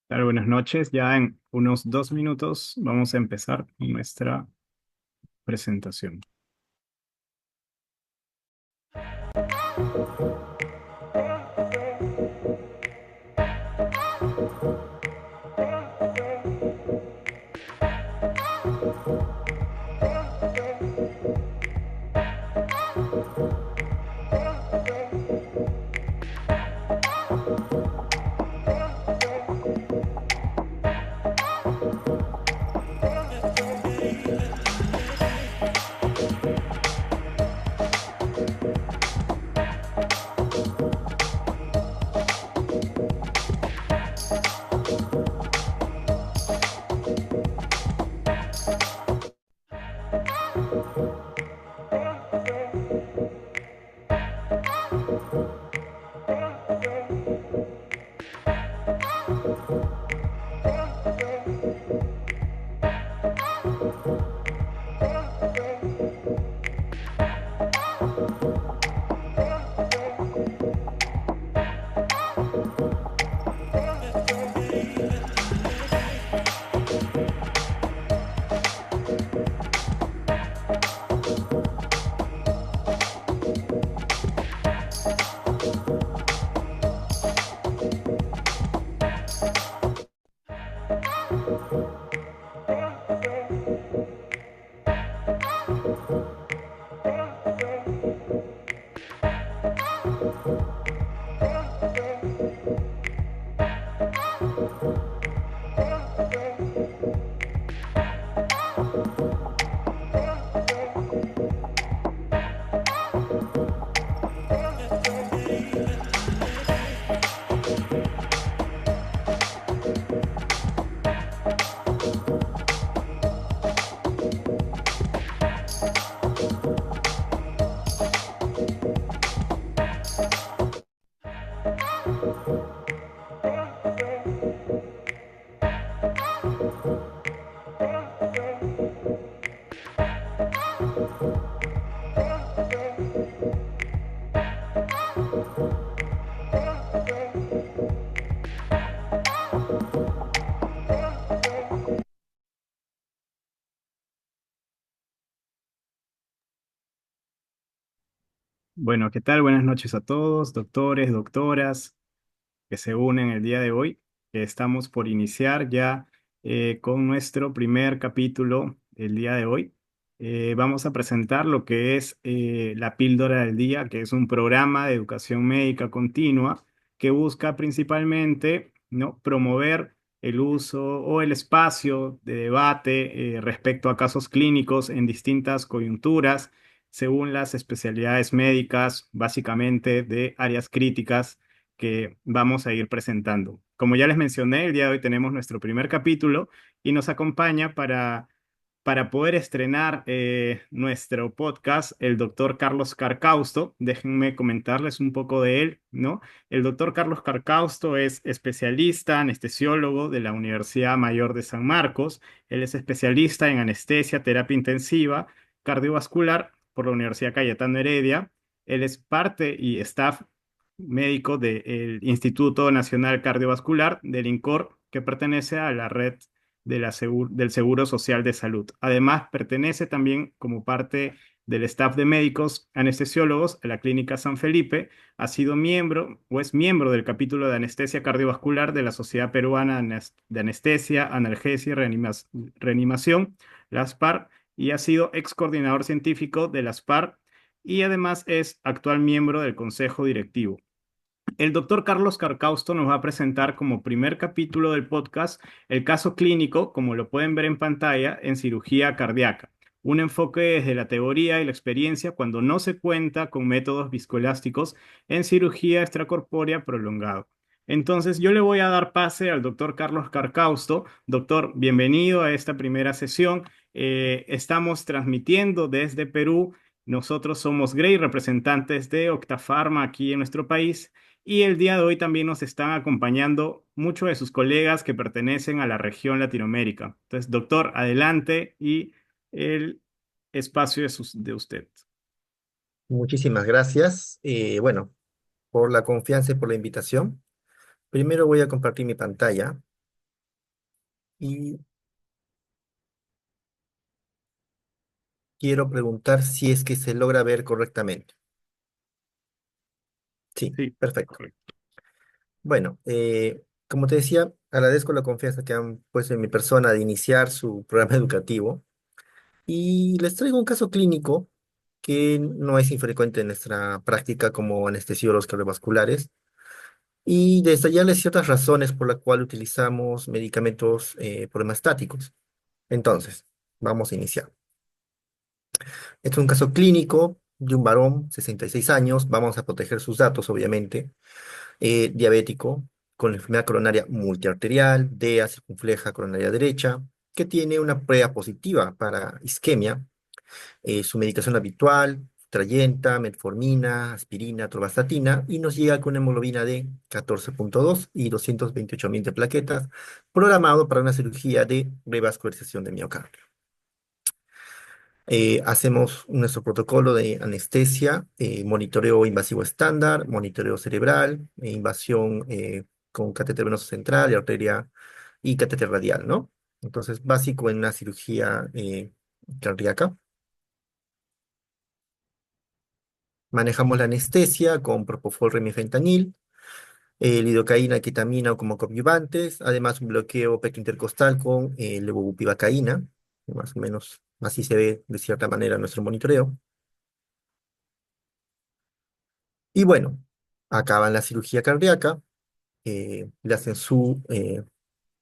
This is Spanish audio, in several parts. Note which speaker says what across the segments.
Speaker 1: Claro, buenas noches. Ya en unos 2 minutos vamos a empezar nuestra presentación. Bueno, ¿qué tal? Buenas noches a todos, doctores, doctoras que se unen el día de hoy. Estamos por iniciar ya con nuestro primer capítulo el día de hoy. Vamos a presentar lo que es la píldora del día, que es un programa de educación médica continua que busca principalmente, ¿no?, promover el uso o el espacio de debate respecto a casos clínicos en distintas coyunturas, según las especialidades médicas, básicamente de áreas críticas que vamos a ir presentando. Como ya les mencioné, el día de hoy tenemos nuestro primer capítulo y nos acompaña para poder estrenar nuestro podcast el doctor Carlos Carcausto. Déjenme comentarles un poco de él, ¿no? El doctor Carlos Carcausto es especialista anestesiólogo de la Universidad Mayor de San Marcos. Él es especialista en anestesia, terapia intensiva, cardiovascular por la Universidad Cayetano Heredia. Él es parte y staff médico del Instituto Nacional Cardiovascular del INCOR, que pertenece a la red del Seguro Social de Salud. Además, pertenece también como parte del staff de médicos anestesiólogos a la Clínica San Felipe. Ha sido miembro o es miembro del capítulo de anestesia cardiovascular de la Sociedad Peruana de Anestesia, Analgesia y Reanimación, la ASPAR, y ha sido ex coordinador científico de la ASPAR y además es actual miembro del Consejo Directivo. El doctor Carlos Carcausto nos va a presentar como primer capítulo del podcast el caso clínico, como lo pueden ver en pantalla, en cirugía cardíaca. Un enfoque desde la teoría y la experiencia cuando no se cuenta con métodos viscoelásticos en cirugía extracorpórea prolongado. Entonces, yo le voy a dar pase al doctor Carlos Carcausto. Doctor, bienvenido a esta primera sesión. Estamos transmitiendo desde Perú. Nosotros somos Grey, representantes de Octafarma aquí en nuestro país. Y el día de hoy también nos están acompañando muchos de sus colegas que pertenecen a la región Latinoamérica. Entonces, doctor, adelante y el espacio de usted.
Speaker 2: Muchísimas gracias. Bueno, por la confianza y por la invitación. Primero voy a compartir mi pantalla y quiero preguntar si es que se logra ver correctamente. Sí,
Speaker 1: Sí,
Speaker 2: perfecto.
Speaker 1: correcto.
Speaker 2: Bueno, como te decía, agradezco la confianza que han puesto en mi persona de iniciar su programa educativo y les traigo un caso clínico que no es infrecuente en nuestra práctica como anestesiólogos cardiovasculares y detallarles ciertas razones por las cuales utilizamos medicamentos estáticos. Entonces, vamos a iniciar. Este es un caso clínico de un varón, 66 años, vamos a proteger sus datos, obviamente, diabético, con enfermedad coronaria multiarterial, DEA circunfleja coronaria derecha, que tiene una prueba positiva para isquemia, su medicación habitual, trayenta, metformina, aspirina, atorvastatina, y nos llega con una hemoglobina de 14,2 y 228.000 de plaquetas, programado para una cirugía de revascularización de miocardio. Hacemos nuestro protocolo de anestesia, monitoreo invasivo estándar, monitoreo cerebral, invasión con catéter venoso central y arteria y catéter radial, ¿no? Entonces, básico en una cirugía cardíaca. Manejamos la anestesia con propofol, remifentanil, lidocaína, ketamina como coadyuvantes, además un bloqueo intercostal con levobupivacaína, más o menos así se ve de cierta manera nuestro monitoreo. Y bueno, acaban la cirugía cardíaca, le hacen su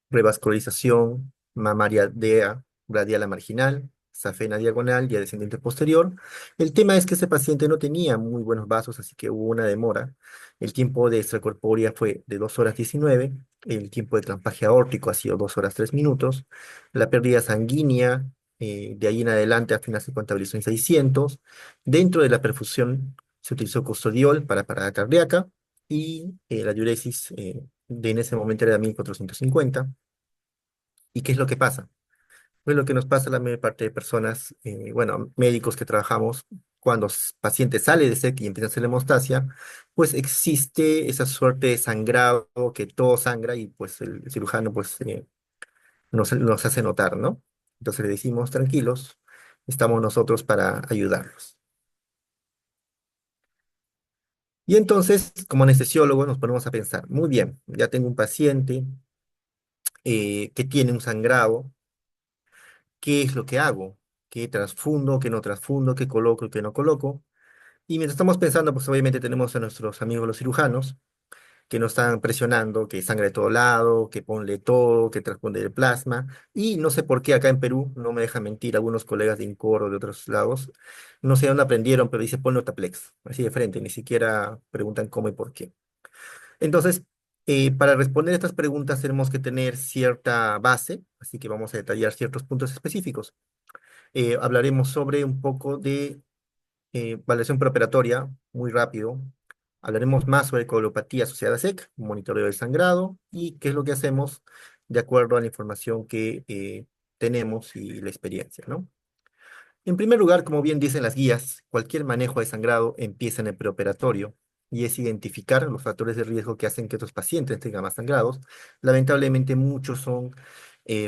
Speaker 2: revascularización mamaria DEA radial a marginal, safena diagonal y a descendente posterior. El tema es que ese paciente no tenía muy buenos vasos, así que hubo una demora. El tiempo de extracorpórea fue de 2 horas 19, el tiempo de transpaje aórtico ha sido 2 horas 3 minutos, la pérdida sanguínea, de ahí en adelante al final se contabilizó en 600. Dentro de la perfusión se utilizó custodiol para parada cardíaca y la diuresis en ese momento era 1450. ¿Y qué es lo que pasa? Pues lo que nos pasa a la mayor parte de personas, bueno, médicos que trabajamos, cuando paciente sale de SEC y empieza a hacer hemostasia, pues existe esa suerte de sangrado, que todo sangra y pues el cirujano pues nos hace notar, ¿no? Entonces le decimos, tranquilos, estamos nosotros para ayudarlos. Y entonces, como anestesiólogos, nos ponemos a pensar, muy bien, ya tengo un paciente que tiene un sangrado. ¿Qué es lo que hago? ¿Qué transfundo, qué no transfundo, qué coloco y qué no coloco? Y mientras estamos pensando, pues obviamente tenemos a nuestros amigos los cirujanos que nos están presionando, que sangre de todo lado, que ponle todo, que transfunde el plasma. Y no sé por qué acá en Perú, no me dejan mentir, algunos colegas de INCOR o de otros lados, no sé dónde aprendieron, pero dice ponle Otaplex, así de frente, ni siquiera preguntan cómo y por qué. Entonces, para responder estas preguntas tenemos que tener cierta base, así que vamos a detallar ciertos puntos específicos. Hablaremos sobre un poco de valoración preoperatoria, muy rápido. Hablaremos más sobre coagulopatía asociada a SEC, monitoreo del sangrado y qué es lo que hacemos de acuerdo a la información que tenemos y la experiencia, ¿no? En primer lugar, como bien dicen las guías, cualquier manejo de sangrado empieza en el preoperatorio y es identificar los factores de riesgo que hacen que estos pacientes tengan más sangrados. Lamentablemente muchos son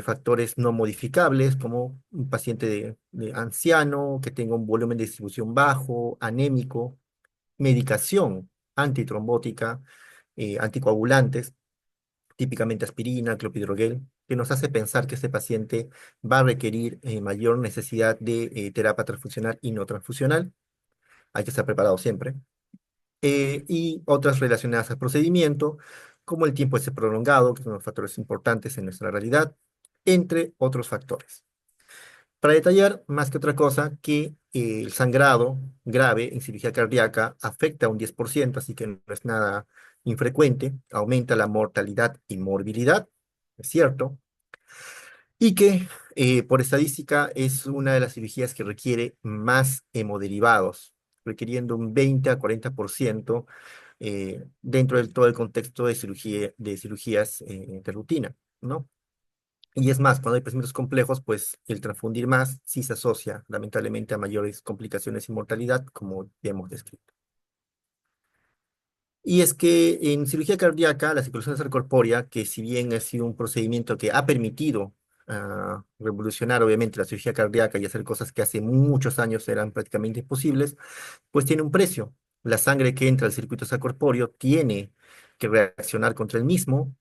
Speaker 2: factores no modificables, como un paciente de anciano que tenga un volumen de distribución bajo, anémico, medicación antitrombótica, anticoagulantes, típicamente aspirina, clopidogrel, que nos hace pensar que este paciente va a requerir mayor necesidad de terapia transfusional y no transfusional. Hay que estar preparado siempre. Y otras relacionadas al procedimiento, como el tiempo ese prolongado, que son los factores importantes en nuestra realidad, entre otros factores. Para detallar, más que otra cosa, que el sangrado grave en cirugía cardíaca afecta a un 10%, así que no es nada infrecuente, aumenta la mortalidad y morbilidad, es cierto, y que por estadística es una de las cirugías que requiere más hemoderivados, requiriendo un 20 a 40% dentro de todo el contexto de de cirugías de rutina, ¿no? Y es más, cuando hay procedimientos complejos, pues el transfundir más sí se asocia lamentablemente a mayores complicaciones y mortalidad, como ya hemos descrito. Y es que en cirugía cardíaca, la circulación extracorpórea, que si bien ha sido un procedimiento que ha permitido revolucionar obviamente la cirugía cardíaca y hacer cosas que hace muchos años eran prácticamente imposibles, pues tiene un precio. La sangre que entra al circuito extracorpóreo tiene que reaccionar contra el mismo.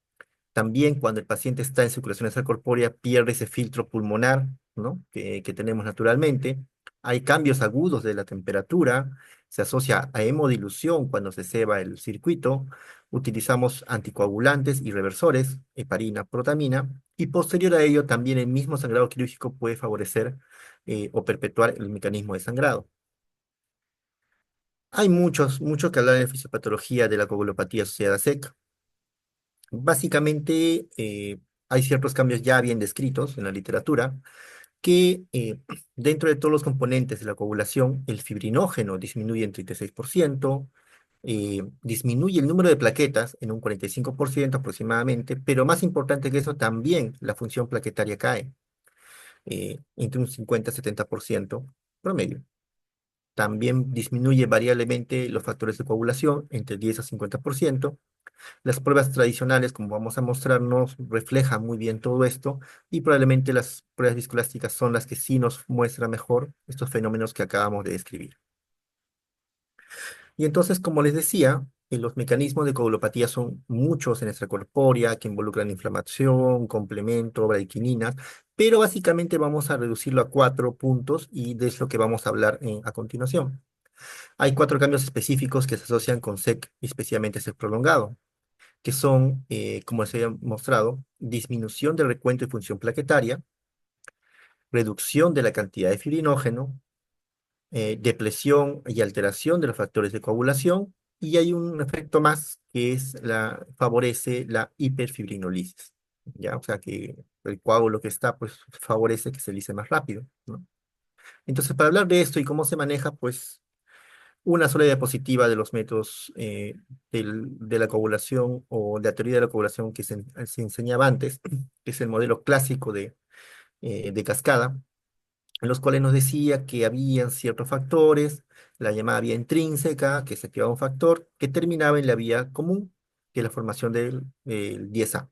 Speaker 2: También cuando el paciente está en circulación extracorpórea pierde ese filtro pulmonar, ¿no? que tenemos naturalmente. Hay cambios agudos de la temperatura, se asocia a hemodilución cuando se ceba el circuito. Utilizamos anticoagulantes y reversores, heparina, protamina, y posterior a ello también el mismo sangrado quirúrgico puede favorecer o perpetuar el mecanismo de sangrado. Hay mucho que hablar en la fisiopatología de la coagulopatía asociada a SEC. Básicamente, hay ciertos cambios ya bien descritos en la literatura que dentro de todos los componentes de la coagulación, el fibrinógeno disminuye en 36%, disminuye el número de plaquetas en un 45% aproximadamente, pero más importante que eso, también la función plaquetaria cae entre un 50-70% promedio. También disminuye variablemente los factores de coagulación entre 10 a 50%. Las pruebas tradicionales, como vamos a mostrarnos, reflejan muy bien todo esto y probablemente las pruebas viscoelásticas son las que sí nos muestran mejor estos fenómenos que acabamos de describir. Y entonces, como les decía, los mecanismos de coagulopatía son muchos en extracorpórea que involucran inflamación, complemento, bradykininas, pero básicamente vamos a reducirlo a 4 puntos y de eso que vamos a hablar a continuación. Hay 4 cambios específicos que se asocian con SEC, especialmente SEC prolongado, que son, como les había mostrado, disminución del recuento y función plaquetaria, reducción de la cantidad de fibrinógeno, depresión y alteración de los factores de coagulación, y hay un efecto más que favorece la hiperfibrinolisis, ¿ya? O sea que el coágulo que está, pues favorece que se lise más rápido, ¿no? Entonces, para hablar de esto y cómo se maneja, pues una sola diapositiva de los métodos de la coagulación o de la teoría de la coagulación que se enseñaba antes, que es el modelo clásico de cascada, en los cuales nos decía que había ciertos factores, la llamada vía intrínseca, que se activaba un factor, que terminaba en la vía común, que es la formación del 10A,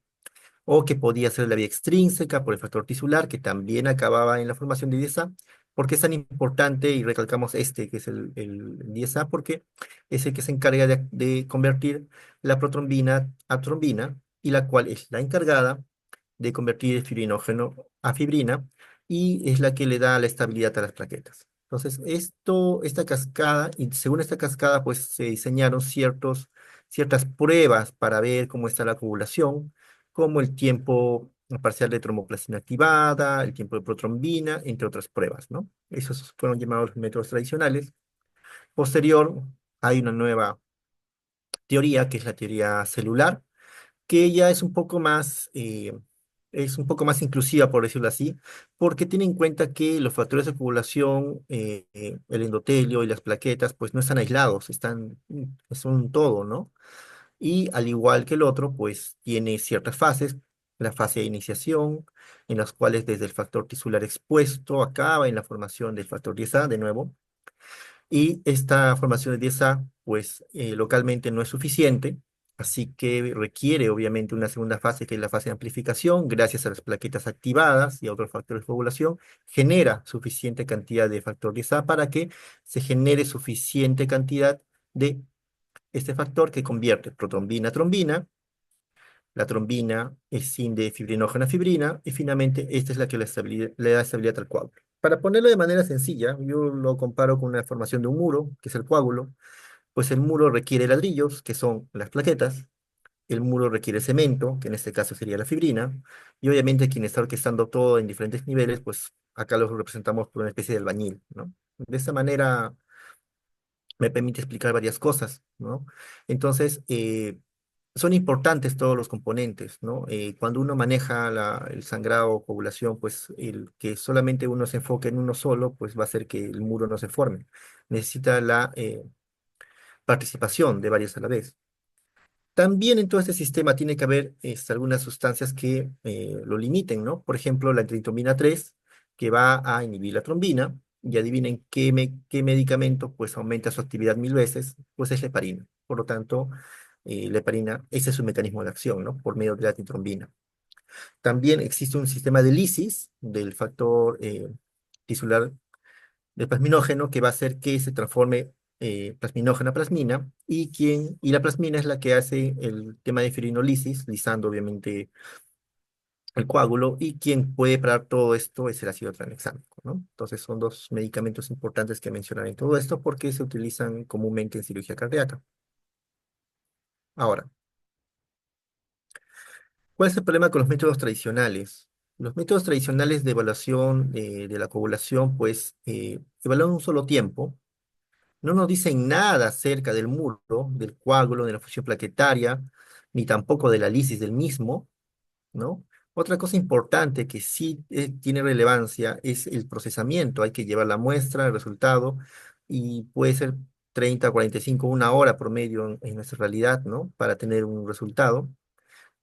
Speaker 2: o que podía ser la vía extrínseca por el factor tisular, que también acababa en la formación de 10A. ¿Por qué es tan importante? Y recalcamos este, que es el 10A, porque es el que se encarga de convertir la protrombina a trombina, y la cual es la encargada de convertir el fibrinógeno a fibrina, y es la que le da la estabilidad a las plaquetas. Entonces, esta cascada, y según esta cascada, pues se diseñaron ciertas pruebas para ver cómo está la coagulación, como el tiempo parcial de tromboplastina activada, el tiempo de protrombina, entre otras pruebas, ¿no? Esos fueron llamados métodos tradicionales. Posterior, hay una nueva teoría, que es la teoría celular, que ella es un poco más inclusiva, por decirlo así, porque tiene en cuenta que los factores de coagulación, el endotelio y las plaquetas, pues no están aislados, son un todo, ¿no? Y al igual que el otro, pues tiene ciertas fases, la fase de iniciación, en las cuales desde el factor tisular expuesto acaba en la formación del factor 10A de nuevo, y esta formación de 10A, pues localmente no es suficiente, así que requiere obviamente una segunda fase, que es la fase de amplificación, gracias a las plaquetas activadas y a otros factores de coagulación, genera suficiente cantidad de factor 10A para que se genere suficiente cantidad de este factor que convierte protrombina a trombina. La trombina escinde fibrinógeno a fibrina, y finalmente esta es la que le da estabilidad al coágulo. Para ponerlo de manera sencilla, yo lo comparo con la formación de un muro, que es el coágulo. Pues el muro requiere ladrillos, que son las plaquetas, el muro requiere cemento, que en este caso sería la fibrina, y obviamente quien está orquestando todo en diferentes niveles, pues acá lo representamos por una especie de albañil, ¿no? De esta manera me permite explicar varias cosas, ¿no? Entonces, son importantes todos los componentes, ¿no? Cuando uno maneja el sangrado o coagulación, pues el que solamente uno se enfoque en uno solo, pues va a hacer que el muro no se forme. Necesita participación de varios a la vez. También en todo este sistema tiene que haber algunas sustancias que lo limiten, ¿no? Por ejemplo, la tritonina 3, que va a inhibir la trombina, y adivinen qué medicamento pues aumenta su actividad 1000 veces, pues es la heparina. Por lo tanto, la heparina, ese es su mecanismo de acción, ¿no? Por medio de la tritrombina. También existe un sistema de lisis del factor tisular del plasminógeno que va a hacer que se transforme plasminógeno a plasmina y la plasmina es la que hace el tema de fibrinolisis, lisando obviamente el coágulo y quien puede parar todo esto es el ácido tranexámico, ¿no? Entonces son dos medicamentos importantes que mencionar en todo esto porque se utilizan comúnmente en cirugía cardíaca. Ahora, ¿cuál es el problema con los métodos tradicionales? Los métodos tradicionales de evaluación de la coagulación, pues, evalúan un solo tiempo. No nos dicen nada acerca del muro, del coágulo, de la fusión plaquetaria, ni tampoco de la lisis del mismo, ¿no? Otra cosa importante que sí tiene relevancia es el procesamiento. Hay que llevar la muestra, el resultado, y puede ser 30, 45, una hora promedio en nuestra realidad, ¿no? Para tener un resultado.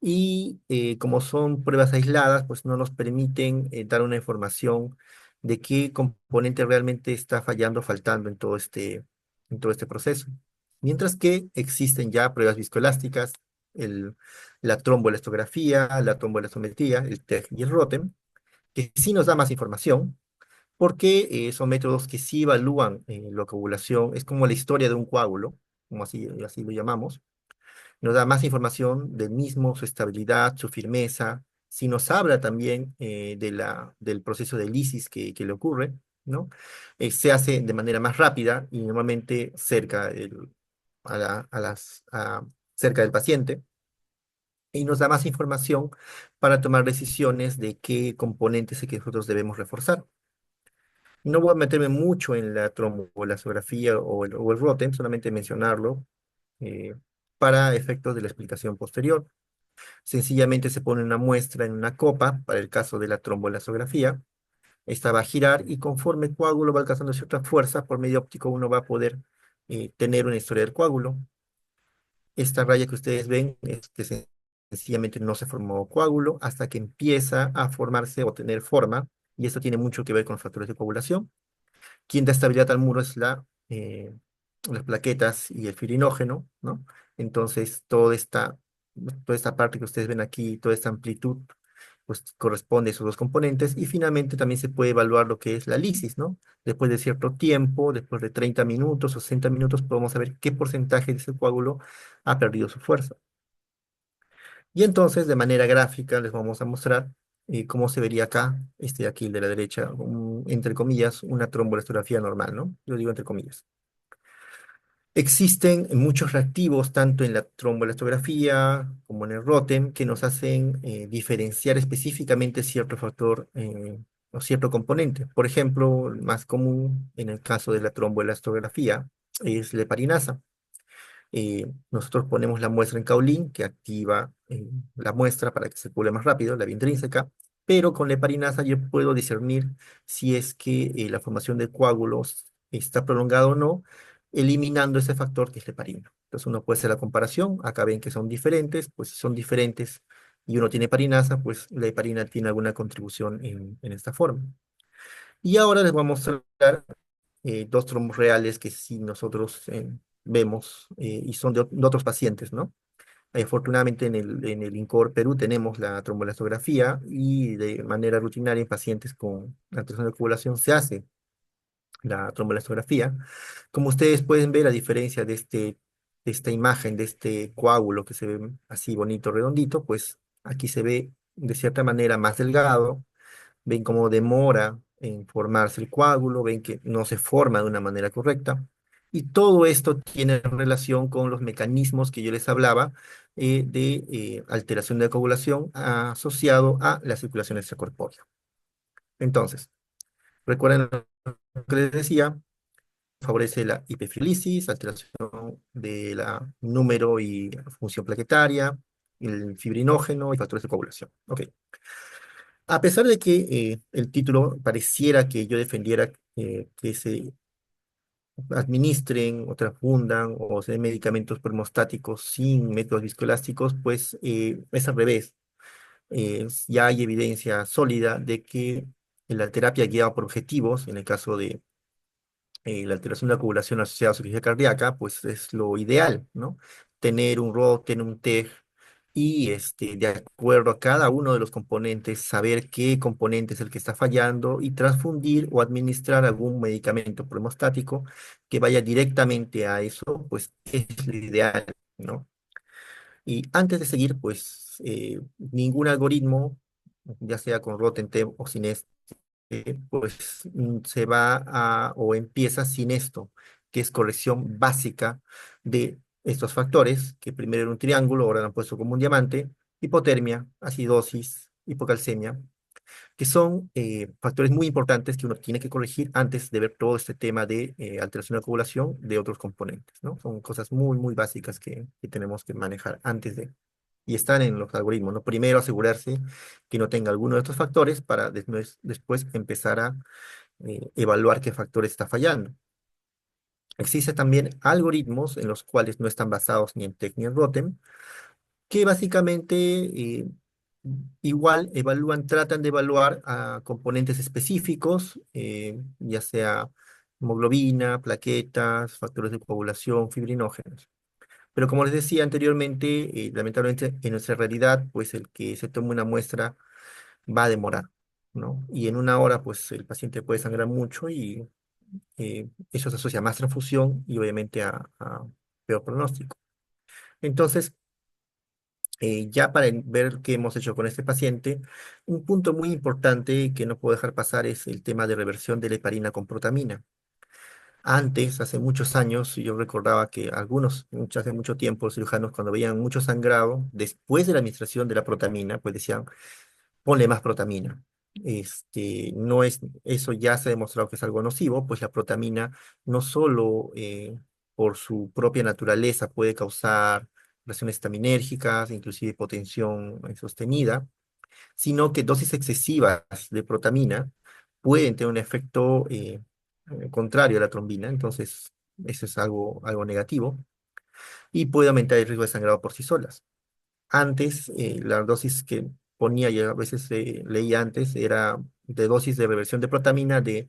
Speaker 2: Y como son pruebas aisladas, pues no nos permiten dar una información de qué componente realmente está fallando, faltando en todo este proceso. Mientras que existen ya pruebas viscoelásticas, el, la tromboelastografía, la tromboelastometría, el TEG y el ROTEM, que sí nos da más información, porque son métodos que sí evalúan la coagulación, es como la historia de un coágulo, como así lo llamamos, nos da más información del mismo, su estabilidad, su firmeza, si nos habla también del proceso de lisis que le ocurre, ¿no? Se hace de manera más rápida y normalmente a la- a las, a- cerca del paciente y nos da más información para tomar decisiones de qué componentes es que nosotros debemos reforzar. No voy a meterme mucho en la tromboelastografía o el ROTEM, solamente mencionarlo eh, para efectos de la explicación posterior. Sencillamente se pone una muestra en una copa, para el caso de la tromboelastografía. Esta va a girar y conforme el coágulo va alcanzando cierta fuerza, por medio óptico uno va a poder tener una historia del coágulo. Esta raya que ustedes ven es que sencillamente no se formó coágulo hasta que empieza a formarse o tener forma, y esto tiene mucho que ver con los factores de coagulación. Quien da estabilidad al muro es las plaquetas y el fibrinogen, ¿no? Entonces, toda esta parte que ustedes ven aquí, toda esta amplitud, pues corresponde a esos dos componentes. Y finalmente también se puede evaluar lo que es la lisis, ¿no? Después de cierto tiempo, después de 30 minutos o 60 minutos, podemos saber qué porcentaje de ese coágulo ha perdido su fuerza. Y entonces, de manera gráfica, les vamos a mostrar cómo se vería acá, este de aquí, el de la derecha, entre comillas, una tromboelastografía normal, ¿no? Yo digo entre comillas. Existen muchos reactivos, tanto en la tromboelastografía como en el ROTEM, que nos hacen diferenciar específicamente cierto factor o cierto componente. Por ejemplo, el más común en el caso de la tromboelastografía es la heparinasa. Nosotros ponemos la muestra en Caulin, que activa la muestra para que circule más rápido, la vía intrínseca, pero con la heparinasa yo puedo discernir si es que la formación de coágulos está prolongada o no, eliminando ese factor que es la heparina. Entonces uno puede hacer la comparación, acá ven que son diferentes, pues si son diferentes y uno tiene heparinasa, pues la heparina tiene alguna contribución en esta forma. Y ahora les voy a mostrar dos trombos reales que sí nosotros vemos y son de otros pacientes, ¿no? Afortunadamente en el INCOR Perú tenemos la tromboelastografía y de manera rutinaria en pacientes con alteración de coagulación se hace la tromboelastografía. Como ustedes pueden ver, a diferencia de esta imagen, de este coágulo que se ve así bonito, redondito, pues aquí se ve de cierta manera más delgado, ven cómo demora en formarse el coágulo, ven que no se forma de una manera correcta. Y todo esto tiene relación con los mecanismos que yo les hablaba de alteración de coagulación asociado a la circulación extracorpórea. Entonces, recuerden lo que les decía, favorece la hiperfilisis, alteración de la número y función plaquetaria, el fibrinógeno y factores de coagulación. Ok. A pesar de que el título pareciera que yo defendiera que se administren o transfundan o se den medicamentos permostáticos sin métodos viscoelásticos, pues es al revés. Ya hay evidencia sólida de que la terapia guiada por objetivos, en el caso de la alteración de la coagulación asociada a cirugía cardíaca, pues es lo ideal, ¿no? Tener un ROT, tener un TEG y de acuerdo a cada uno de los componentes, saber qué componente es el que está fallando y transfundir o administrar algún medicamento premostático que vaya directamente a eso, pues es lo ideal, ¿no? Y antes de seguir, pues ningún algoritmo, ya sea con ROTENTEM o sin pues se va a o empieza sin esto, que es corrección básica de estos factores, que primero era un triángulo, ahora lo han puesto como un diamante: hipotermia, acidosis, hipocalcemia, que son factores muy importantes que uno tiene que corregir antes de ver todo este tema de alteración de coagulación de otros componentes, ¿no? Son cosas muy, muy básicas que tenemos que manejar antes de... Y están en los algoritmos, ¿no? Primero asegurarse que no tenga alguno de estos factores para después empezar a evaluar qué factor está fallando. Existen también algoritmos en los cuales no están basados ni en TEC ni en ROTEM, que básicamente igual evalúan, tratan de evaluar a componentes específicos, ya sea hemoglobina, plaquetas, factores de coagulación, fibrinógenos. Pero como les decía anteriormente, lamentablemente en nuestra realidad, pues el que se tome una muestra va a demorar, ¿no? Y en una hora, pues el paciente puede sangrar mucho y eso se asocia a más transfusión y obviamente a peor pronóstico. Entonces, ya para ver qué hemos hecho con este paciente, un punto muy importante que no puedo dejar pasar es el tema de reversión de la heparina con protamina. Antes, hace muchos años, yo recordaba que hace mucho tiempo, los cirujanos cuando veían mucho sangrado, después de la administración de la protamina, pues decían, ponle más protamina. No es, eso ya se ha demostrado que es algo nocivo, pues la protamina no solo por su propia naturaleza puede causar reacciones estaminérgicas, inclusive hipotensión sostenida, sino que dosis excesivas de protamina pueden tener un efecto contrario a la trombina, entonces eso es algo negativo y puede aumentar el riesgo de sangrado por sí solas. Antes, la dosis que ponía, y a veces leía antes, era de dosis de reversión de protamina de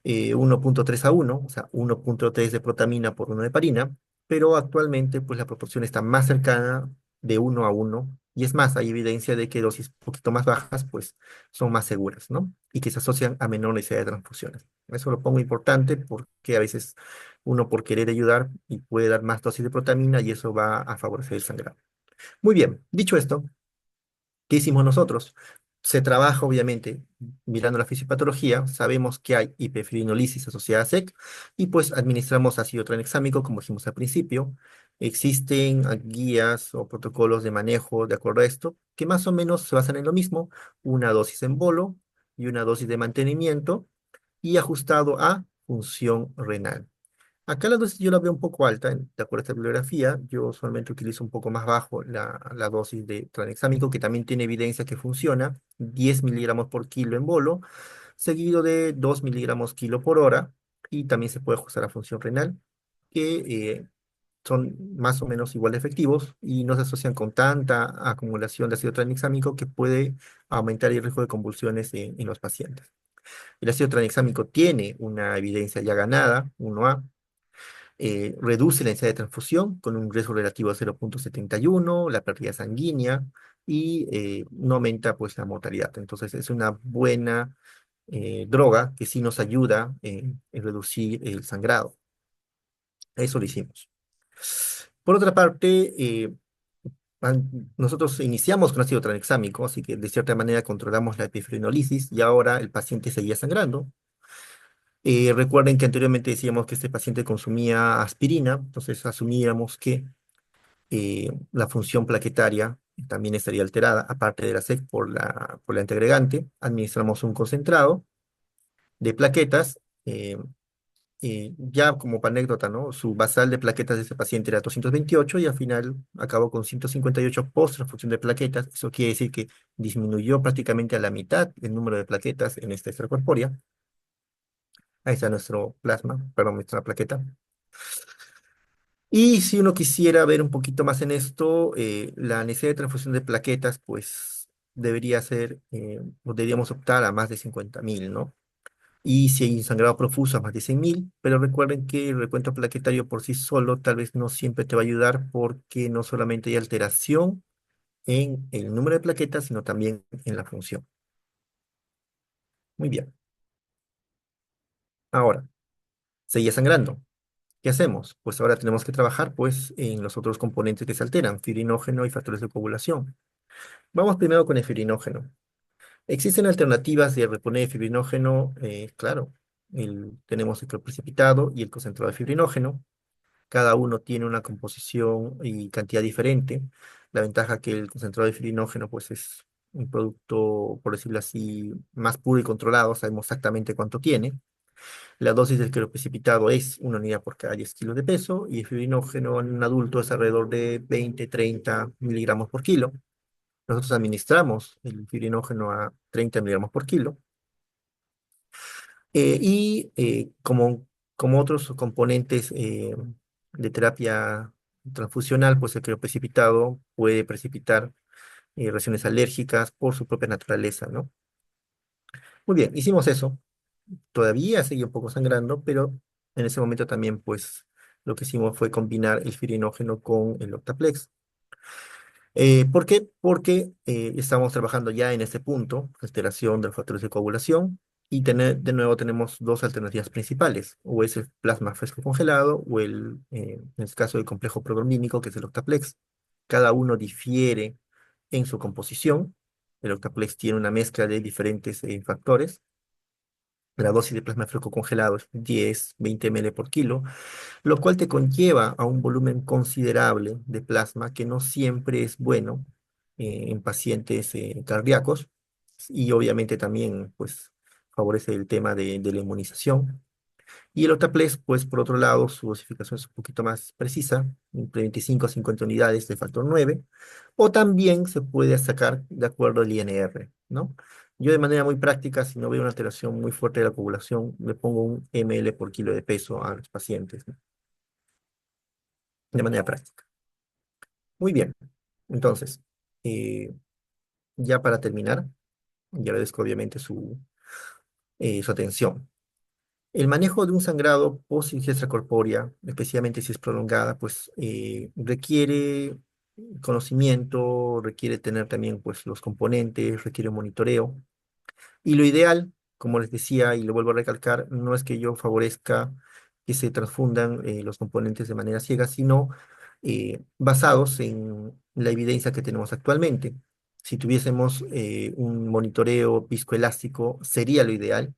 Speaker 2: 1,3 a 1, o sea, 1,3 de protamina por 1 de heparina, pero actualmente pues la proporción está más cercana de 1 a 1, y es más, hay evidencia de que dosis un poquito más bajas pues son más seguras, ¿no? Y que se asocian a menor necesidad de transfusiones. Eso lo pongo importante porque a veces uno por querer ayudar y puede dar más dosis de protamina y eso va a favorecer el sangrado. Muy bien, dicho esto, ¿qué hicimos nosotros? Se trabaja, obviamente, mirando la fisiopatología, sabemos que hay hiperfibrinolisis asociada a SEC y pues administramos ácido tranexámico, como dijimos al principio. Existen guías o protocolos de manejo de acuerdo a esto, que más o menos se basan en lo mismo: una dosis en bolo y una dosis de mantenimiento y ajustado a función renal. Acá la dosis yo la veo un poco alta, de acuerdo a esta bibliografía. Yo solamente utilizo un poco más bajo la dosis de tranexámico, que también tiene evidencia que funciona: 10 miligramos por kilo en bolo, seguido de 2 miligramos kilo por hora, y también se puede ajustar a función renal, que son más o menos igual de efectivos y no se asocian con tanta acumulación de ácido tranexámico que puede aumentar el riesgo de convulsiones en los pacientes. El ácido tranexámico tiene una evidencia ya ganada, 1A. Reduce la necesidad de transfusión con un riesgo relativo a 0,71, la pérdida sanguínea y no aumenta pues la mortalidad. Entonces es una buena droga que sí nos ayuda en reducir el sangrado. Eso lo hicimos. Por otra parte, nosotros iniciamos con ácido tranexámico, así que de cierta manera controlamos la epifrinolisis y ahora el paciente seguía sangrando. Recuerden que anteriormente decíamos que este paciente consumía aspirina, entonces asumíamos que la función plaquetaria también estaría alterada, aparte de la SEC por la antiagregante. Administramos un concentrado de plaquetas. Ya como para anécdota, ¿no? Su basal de plaquetas de ese paciente era 228 y al final acabó con 158 post transfusión de plaquetas. Eso quiere decir que disminuyó prácticamente a la mitad el número de plaquetas en esta extracorpórea. Ahí está nuestro plasma, perdón, nuestra plaqueta. Y si uno quisiera ver un poquito más en esto, la necesidad de transfusión de plaquetas, pues debería ser, o deberíamos optar a más de 50.000, ¿no? Y si hay un sangrado profuso, a más de 100.000, pero recuerden que el recuento plaquetario por sí solo tal vez no siempre te va a ayudar porque no solamente hay alteración en el número de plaquetas, sino también en la función. Muy bien. Ahora, seguía sangrando. ¿Qué hacemos? Pues ahora tenemos que trabajar pues en los otros componentes que se alteran, fibrinógeno y factores de coagulación. Vamos primero con el fibrinógeno. Existen alternativas de reponer el fibrinógeno, claro. Tenemos el precipitado y el concentrado de fibrinógeno. Cada uno tiene una composición y cantidad diferente. La ventaja que el concentrado de fibrinógeno pues es un producto, por decirlo así, más puro y controlado, sabemos exactamente cuánto tiene. La dosis del precipitado es 1 unidad por cada 10 kilos de peso y el fibrinógeno en un adulto es alrededor de 20-30 miligramos por kilo. Nosotros administramos el fibrinógeno a 30 miligramos por kilo. Como otros componentes de terapia transfusional, pues el crioprecipitado puede precipitar reacciones alérgicas por su propia naturaleza, ¿no? Muy bien, hicimos eso. Todavía seguía un poco sangrando, pero en ese momento también, pues, lo que hicimos fue combinar el firinógeno con el Octaplex. ¿Por qué? Porque estamos trabajando ya en este punto, alteración de los factores de coagulación, y de nuevo tenemos dos alternativas principales, o es el plasma fresco congelado, o en este caso el complejo prodromínico, que es el Octaplex. Cada uno difiere en su composición. El Octaplex tiene una mezcla de diferentes factores. La dosis de plasma fresco congelado es 10-20 ml por kilo, lo cual te conlleva a un volumen considerable de plasma que no siempre es bueno en pacientes cardíacos y obviamente también pues favorece el tema de la inmunización. Y el Otaplex, pues por otro lado, su dosificación es un poquito más precisa, entre 25 a 50 unidades de factor 9, o también se puede sacar de acuerdo al INR, ¿no? Yo de manera muy práctica, si no veo una alteración muy fuerte de la coagulación, le pongo un ml por kilo de peso a los pacientes, ¿no? De manera práctica. Muy bien. Entonces, eh, ya para terminar, y agradezco obviamente su atención. El manejo de un sangrado post cirugía extracorpórea, especialmente si es prolongada, pues requiere conocimiento, requiere tener también pues los componentes, requiere monitoreo. Y lo ideal, como les decía y lo vuelvo a recalcar, no es que yo favorezca que se transfundan los componentes de manera ciega, sino basados en la evidencia que tenemos actualmente. Si tuviésemos un monitoreo viscoelástico, sería lo ideal,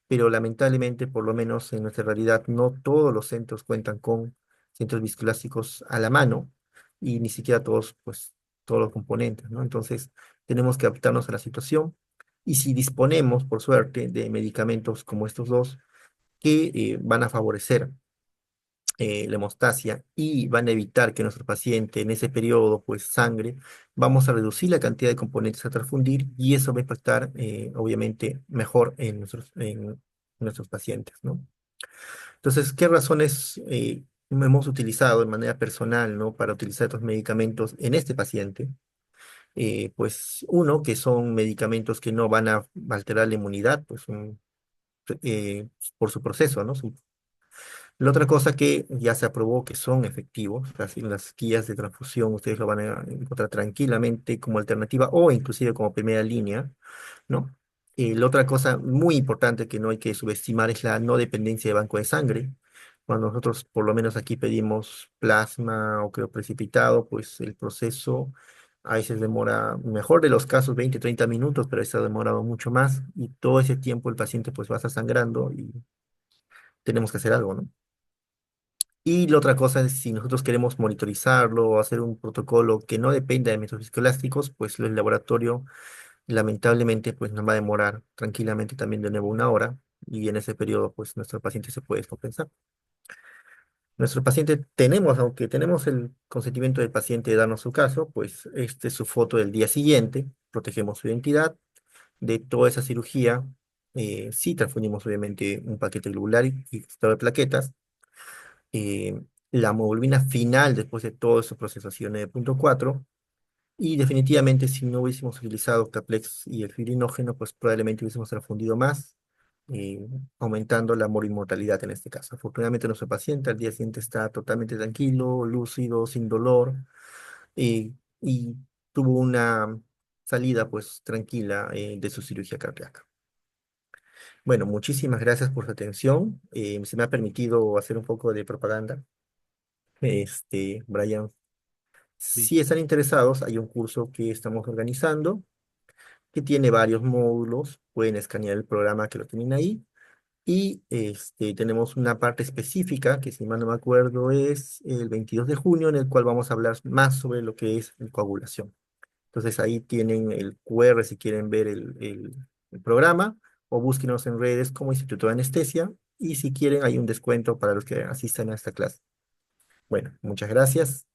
Speaker 2: pero lamentablemente, por lo menos en nuestra realidad, no todos los centros cuentan con centros viscoelásticos a la mano y ni siquiera todos, pues, todos los componentes, ¿no? Entonces, tenemos que adaptarnos a la situación y si disponemos, por suerte, de medicamentos como estos dos que van a favorecer la hemostasia y van a evitar que nuestro paciente en ese periodo pues sangre, vamos a reducir la cantidad de componentes a transfundir y eso va a impactar obviamente mejor en nuestros pacientes, ¿no? Entonces, ¿qué razones hemos utilizado de manera personal, ¿no? Para utilizar estos medicamentos en este paciente? Pues uno, que son medicamentos que no van a alterar la inmunidad, pues por su proceso, ¿no? La otra cosa que ya se aprobó que son efectivos, así en las guías de transfusión ustedes lo van a encontrar tranquilamente como alternativa o inclusive como primera línea, ¿no? La otra cosa muy importante que no hay que subestimar es la no dependencia de banco de sangre. Cuando nosotros por lo menos aquí pedimos plasma o creo precipitado, pues el proceso a veces demora, mejor de los casos, 20-30 minutos, pero eso ha demorado mucho más y todo ese tiempo el paciente pues va a estar sangrando y tenemos que hacer algo, ¿no? Y la otra cosa es si nosotros queremos monitorizarlo o hacer un protocolo que no dependa de métodos viscoelásticos, pues el laboratorio lamentablemente pues nos va a demorar tranquilamente también de nuevo 1 hora y en ese periodo pues nuestro paciente se puede descompensar. Nuestro paciente tenemos, aunque tenemos el consentimiento del paciente de darnos su caso, pues este es su foto del día siguiente, protegemos su identidad de toda esa cirugía Sí transfundimos obviamente un paquete globular y extractor de plaquetas. eh, la hemoglobina final después de todo ese proceso ha sido 9,4. Y definitivamente si no hubiésemos utilizado Octaplex y el fibrinógeno, pues probablemente hubiésemos transfundido más, eh, aumentando la morimortalidad en este caso. Afortunadamente nuestro paciente al día siguiente está totalmente tranquilo, lúcido, sin dolor, y tuvo una salida pues tranquila de su cirugía cardíaca. Bueno, muchísimas gracias por su atención. Se me ha permitido hacer un poco de propaganda. Brian,
Speaker 1: Sí.
Speaker 2: si están interesados, hay un curso que estamos organizando que tiene varios módulos. Pueden escanear el programa que lo tienen ahí. Y tenemos una parte específica, que si mal no me acuerdo es el 22 de junio, en el cual vamos a hablar más sobre lo que es la coagulación. Entonces ahí tienen el QR si quieren ver el programa, o búsquenos en redes como Instituto de Anestesia, y si quieren hay un descuento para los que asistan a esta clase. Bueno, muchas gracias.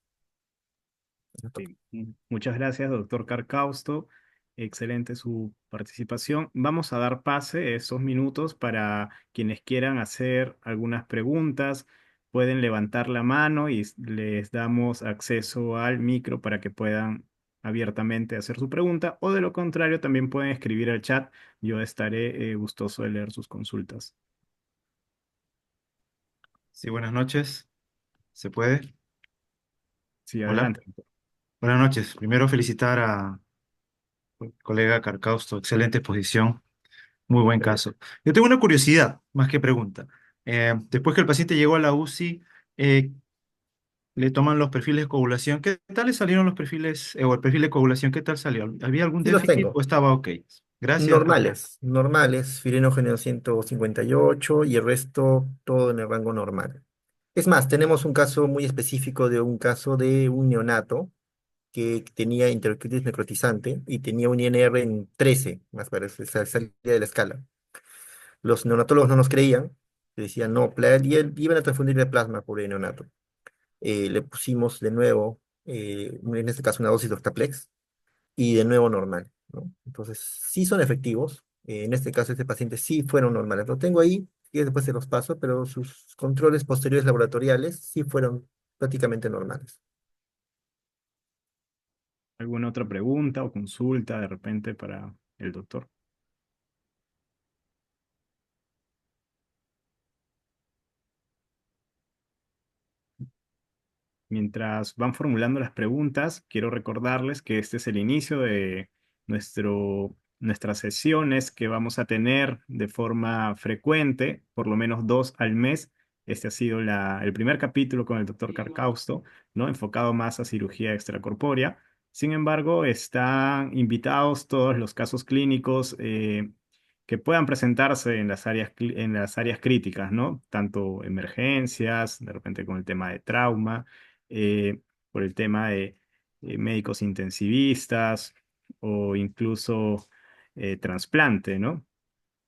Speaker 1: Sí. Muchas gracias, doctor Carcausto. Excelente su participación. Vamos a dar pase esos minutos para quienes quieran hacer algunas preguntas. Pueden levantar la mano y les damos acceso al micro para que puedan abiertamente hacer su pregunta. O de lo contrario, también pueden escribir al chat. Yo estaré gustoso de leer sus consultas.
Speaker 3: Sí, buenas noches. ¿Se puede?
Speaker 1: Sí,
Speaker 3: Hola.
Speaker 1: adelante, doctor.
Speaker 3: Buenas noches. Primero felicitar a colega Carcausto. Excelente exposición. Muy buen caso. Yo tengo una curiosidad, más que pregunta. Después que el paciente llegó a la UCI, eh, le toman los perfiles de coagulación. ¿Qué tal le salieron los perfiles, o el perfil de coagulación? ¿Qué tal salió? ¿Había algún
Speaker 2: Sí los
Speaker 3: déficit o
Speaker 2: tengo.
Speaker 3: estaba ok? Gracias, doctor.
Speaker 2: Normales, firinógeno 158 y el resto todo en el rango normal. Es más, tenemos un caso muy específico de un caso de un neonato que tenía enterocolitis necrotizante y tenía un INR en 13, más parece, salía de la escala. Los neonatólogos no nos creían, decían no, y iban a transfundirle plasma por el neonato. Le pusimos de nuevo, en este caso una dosis de Octaplex, y de nuevo normal, ¿no? Entonces, sí son efectivos. En este caso, este paciente sí fueron normales. Lo tengo ahí y después se los paso, pero sus controles posteriores laboratoriales sí fueron prácticamente normales.
Speaker 1: ¿Alguna otra pregunta o consulta de repente para el doctor? Mientras van formulando las preguntas, quiero recordarles que este es el inicio de nuestras sesiones que vamos a tener de forma frecuente, por lo menos dos al mes. Este ha sido el primer capítulo con el doctor Carcausto, ¿no? Enfocado más a cirugía extracorpórea. Sin embargo, están invitados todos los casos clínicos que puedan presentarse en en las áreas críticas, ¿no? Tanto emergencias, de repente con el tema de trauma, por el tema de médicos intensivistas o incluso trasplante, ¿no?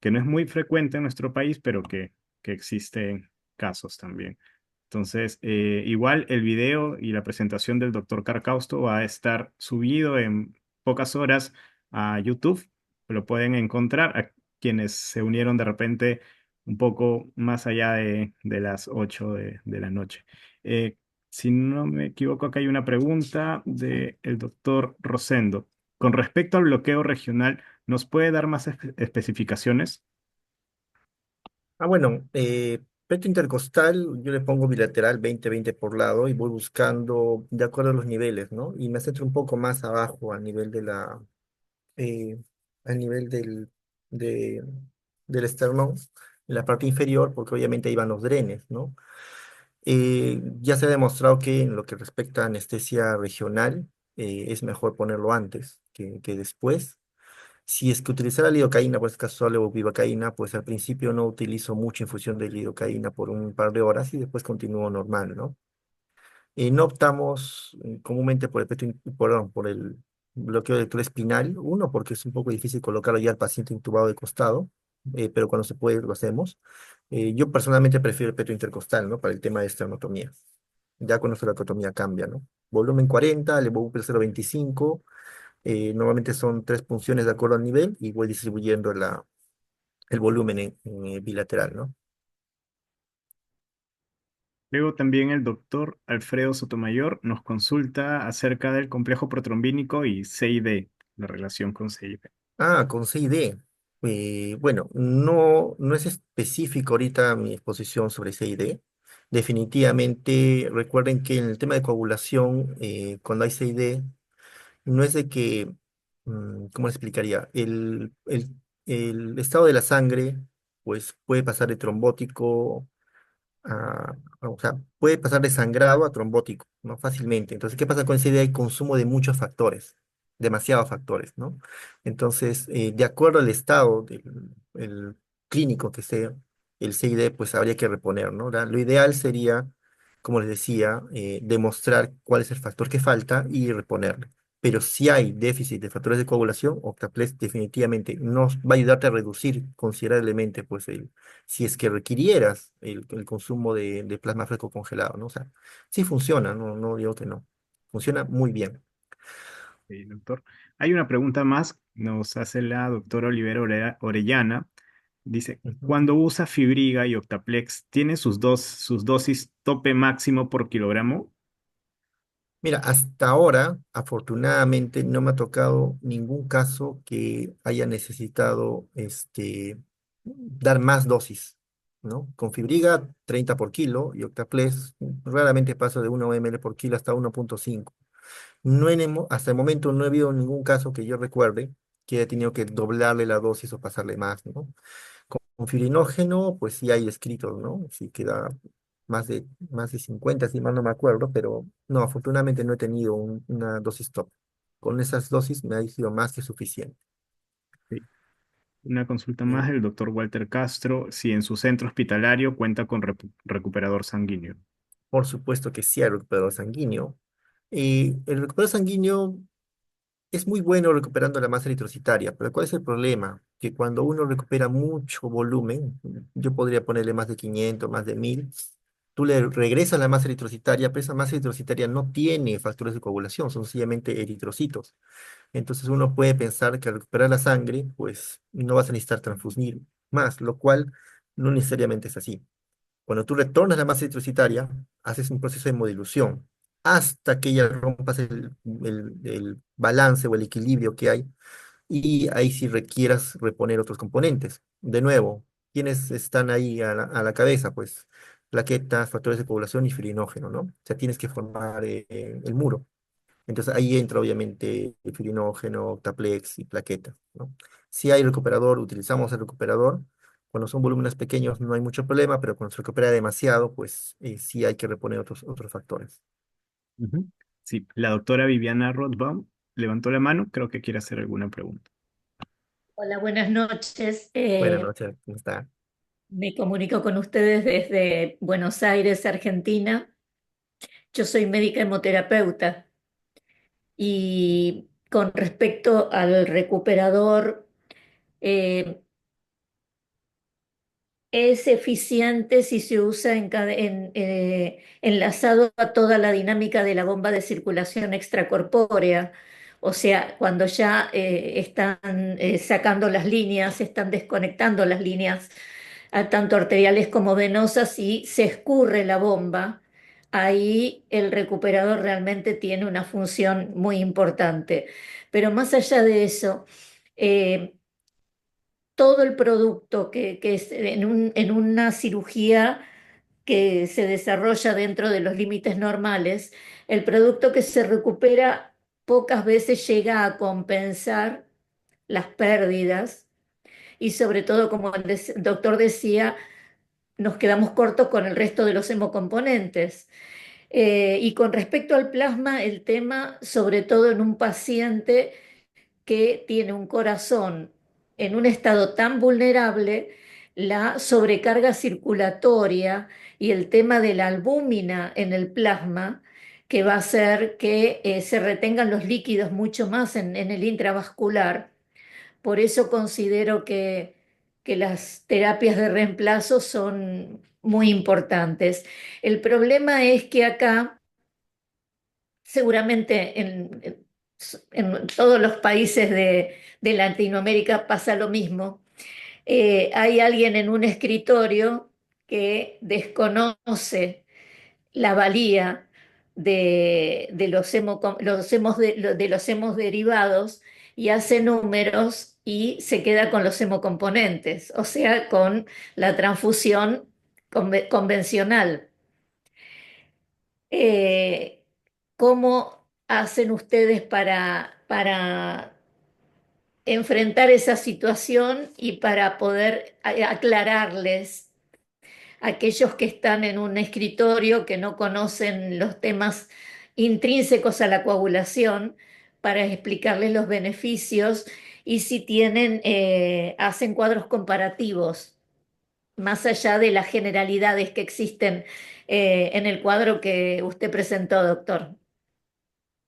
Speaker 1: Que no es muy frecuente en nuestro país, pero que existen casos también. Entonces, igual el video y la presentación del doctor Carcausto va a estar subido en pocas horas a YouTube. Lo pueden encontrar a quienes se unieron de repente un poco más allá de las 8 de la noche. Eh, si no me equivoco, acá hay una pregunta del doctor Rosendo. Con respecto al bloqueo regional, ¿nos puede dar más especificaciones?
Speaker 2: Bueno, peto intercostal, yo le pongo bilateral 20-20 por lado y voy buscando de acuerdo a los niveles, ¿no? Y me centro un poco más abajo a nivel de eh, al nivel de- del esternón, en la parte inferior, porque obviamente ahí van los drenes, ¿no? Ya se ha demostrado que en lo que respecta a anestesia regional, es mejor ponerlo antes que después. Si es que utilizar la lidocaína, pues caso o bupivacaína, pues al principio no utilizo mucha infusión de lidocaína por un par de horas y después continúo normal, ¿no? No optamos comúnmente por el perdón, por el bloqueo de lectura espinal, uno, porque es un poco difícil colocarlo ya al paciente intubado de costado, pero cuando se puede lo hacemos. Yo personalmente prefiero el peto intercostal, ¿no? Para el tema de esternotomía. Ya con nuestra toracotomía cambia, ¿no? Volumen 40, levo 0,25, normalmente son tres punciones de acuerdo al nivel y voy distribuyendo el volumen bilateral, ¿no?
Speaker 1: Luego también el doctor Alfredo Sotomayor nos consulta acerca del complejo protrombínico y CID, la relación con CID.
Speaker 2: Ah, con CID. Bueno, no es específico ahorita mi exposición sobre CID. Definitivamente, recuerden que en el tema de coagulación, cuando hay CID, no es de que, ¿cómo le explicaría? El estado de la sangre, pues puede pasar de trombótico o sea, puede pasar de sangrado a trombótico, ¿no? Fácilmente. Entonces, ¿qué pasa con esa idea? Hay consumo de muchos factores, demasiados factores, ¿no? Entonces, de acuerdo al estado el clínico que esté el CID, pues habría que reponer, ¿no? Lo ideal sería, como les decía, demostrar cuál es el factor que falta y reponerlo. Pero si hay déficit de factores de coagulación, Octaplex definitivamente nos va a ayudarte a reducir considerablemente pues, si es que requirieras el consumo de plasma fresco congelado, ¿no? O sea, sí funciona, no digo que no. Funciona muy bien.
Speaker 1: Sí, doctor. Hay una pregunta más, nos hace la doctora Olivera Orellana. Dice,
Speaker 2: Ujú.
Speaker 1: cuando usa Fibriga y Octaplex, ¿tiene sus dosis tope máximo por kilogramo?
Speaker 2: Mira, hasta ahora, afortunadamente, no me ha tocado ningún caso que haya necesitado dar más dosis, ¿no? Con Fibriga, 30 por kilo, y Octaplex raramente paso de 1 ml por kilo hasta 1,5. Hasta el momento no he habido ningún caso que yo recuerde que haya tenido que doblarle la dosis o pasarle más, ¿no? Con fibrinogen, pues sí hay escritos, ¿no? Sí queda más de 50, si mal no me acuerdo, pero no, afortunadamente no he tenido una dosis top. Con esas dosis me ha sido más que suficiente.
Speaker 1: Sí. Una consulta más
Speaker 2: Eh,
Speaker 1: del doctor Walter Castro, si en su centro hospitalario cuenta con recuperador sanguíneo.
Speaker 2: por supuesto que sí hay recuperador sanguíneo. El recuperador sanguíneo es muy bueno recuperando la masa eritrocitaria, pero ¿cuál es el problema? Que cuando uno recupera mucho volumen, yo podría ponerle más de 500, más de 1000, tú le regresas la masa eritrocitaria, pero esa masa eritrocitaria no tiene factores de coagulación, son sencillamente eritrocitos. Entonces uno puede pensar que al recuperar la sangre, pues no vas a necesitar transfundir más, lo cual no necesariamente es así. Cuando tú retornas la masa eritrocitaria, haces un proceso de modilución hasta que ya rompas el balance o el equilibrio que hay y ahí sí requieras reponer otros componentes. De nuevo, ¿quiénes están ahí a la cabeza? Pues plaquetas, factores de coagulación y fibrinogen, ¿no? O sea, tienes que formar el muro. Entonces ahí entra obviamente el fibrinogen, Octaplex y plaquetas, ¿no? Si hay recuperador, utilizamos el recuperador. Cuando son volúmenes pequeños no hay mucho problema, pero cuando se recupera demasiado, pues sí hay que reponer otros factores.
Speaker 1: Ujú. Sí, la doctora Viviana Rothbaum levantó la mano, creo que quiere hacer alguna pregunta.
Speaker 4: Hola, buenas noches.
Speaker 2: Buenas noches, ¿cómo está?
Speaker 4: Me comunico con ustedes desde Buenos Aires, Argentina. Yo soy médica hemoterapeuta y con respecto al recuperador, eh, es eficiente si se usa enlazado a toda la dinámica de la bomba de circulación extracorpórea. O sea, cuando ya están sacando las líneas, están desconectando las líneas tanto arteriales como venosas y se escurre la bomba, ahí el recuperador realmente tiene una función muy importante. Pero más allá de eso, eh, todo el producto que es en una cirugía que se desarrolla dentro de los límites normales, el producto que se recupera pocas veces llega a compensar las pérdidas y sobre todo, como el doctor decía, nos quedamos cortos con el resto de los hemocomponentes. Y con respecto al plasma, el tema, sobre todo en un paciente que tiene un corazón en un estado tan vulnerable, la sobrecarga circulatoria y el tema de la albúmina en el plasma, que va a hacer que se retengan los líquidos mucho más en el intravascular. Por eso considero que las terapias de reemplazo son muy importantes. El problema es que acá, seguramente en todos los países de Latinoamérica pasa lo mismo, hay alguien en un escritorio que desconoce la valía de los hemos derivados y hace números y se queda con los hemocomponentes, o sea, con la transfusión convencional. Eh, ¿Cómo hacen ustedes para enfrentar esa situación y para poder aclararles a aquellos que están en un escritorio que no conocen los temas intrínsecos a la coagulación, para explicarles los beneficios y si tienen, hacen cuadros comparativos, más allá de las generalidades que existen en el cuadro que usted presentó, doctor?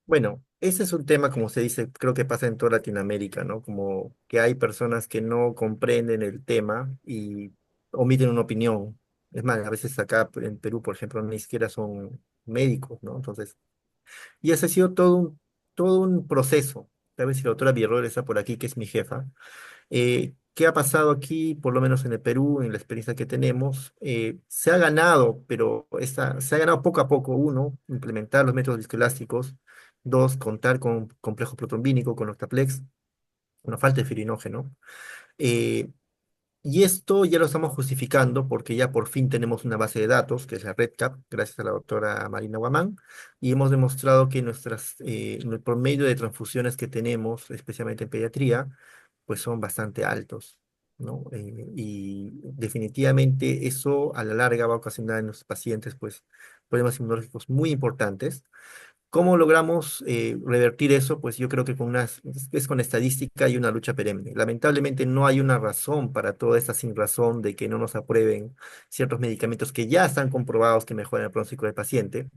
Speaker 2: Bueno, ese es un tema, como se dice, creo que pasa en toda Latinoamérica, ¿no? Como que hay personas que no comprenden el tema y omiten una opinión. Es más, a veces acá en Perú, por ejemplo, ni siquiera son médicos, ¿no? Entonces, y ese ha sido todo un proceso. A ver si la doctora Villarroel está por aquí, que es mi jefa. ¿Qué ha pasado aquí, por lo menos en el Perú, en la experiencia que tenemos? Se ha ganado, pero se ha ganado poco a poco. Uno, implementar los métodos viscoelásticos. Dos, contar con complejo protrombínico, con Octaplex, una falta de fibrinogen. Eh, y esto ya lo estamos justificando porque ya por fin tenemos una base de datos, que es la RedCap, gracias a la doctora Marina Guamán, y hemos demostrado que el promedio de transfusiones que tenemos, especialmente en pediatría, pues son bastante altos, ¿no? Y definitivamente eso a la larga va a ocasionar en los pacientes, pues, problemas inmunológicos muy importantes. ¿Cómo logramos revertir eso? Pues yo creo que es con estadística y una lucha perenne. Lamentablemente no hay una razón para toda esta sin razón de que no nos aprueben ciertos medicamentos que ya están comprobados que mejoran el pronóstico del paciente,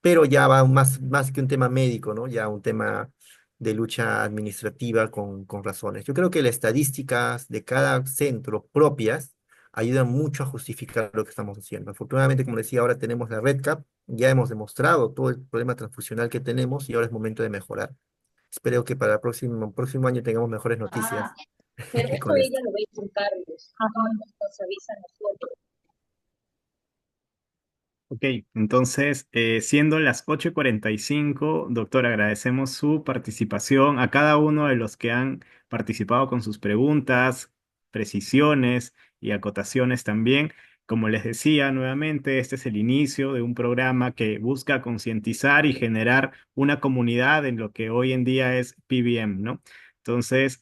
Speaker 2: pero ya va más que un tema médico, ¿no? Ya un tema de lucha administrativa con razones. Yo creo que las estadísticas de cada centro propias ayudan mucho a justificar lo que estamos haciendo. Afortunadamente, como decía, ahora tenemos la RedCap, ya hemos demostrado todo el problema transfusional que tenemos y ahora es momento de mejorar. Espero que para el próximo año tengamos mejores noticias
Speaker 5: Pero eso
Speaker 2: con
Speaker 5: ella
Speaker 2: esto.
Speaker 5: lo ve con Carlos, no nos avisa a nosotros.
Speaker 1: Ok, entonces, siendo las 8:45, doctor, agradecemos su participación a cada uno de los que han participado con sus preguntas, precisiones y acotaciones también. Como les decía nuevamente, este es el inicio de un programa que busca concientizar y generar una comunidad en lo que hoy en día es PBM, ¿no? Entonces,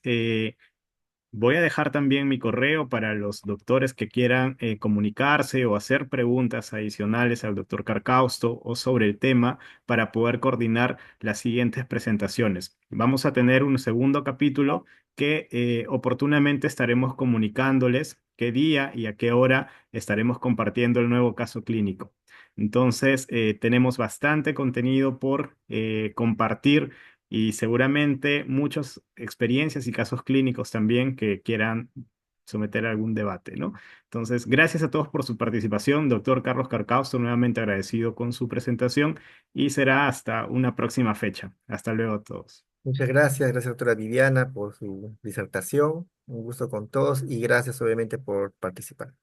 Speaker 1: voy a dejar también mi correo para los doctores que quieran comunicarse o hacer preguntas adicionales al doctor Carcausto o sobre el tema para poder coordinar las siguientes presentaciones. Vamos a tener un segundo capítulo que oportunamente estaremos comunicándoles qué día y a qué hora estaremos compartiendo el nuevo caso clínico. Entonces, tenemos bastante contenido por compartir y seguramente muchas experiencias y casos clínicos también que quieran someter a algún debate, ¿no? Entonces, gracias a todos por su participación. Doctor Carlos Carcausto, nuevamente agradecido con su presentación y será hasta una próxima fecha. Hasta luego a todos.
Speaker 2: Muchas gracias, doctora Viviana, por su disertación. Un gusto con todos y gracias obviamente por participar.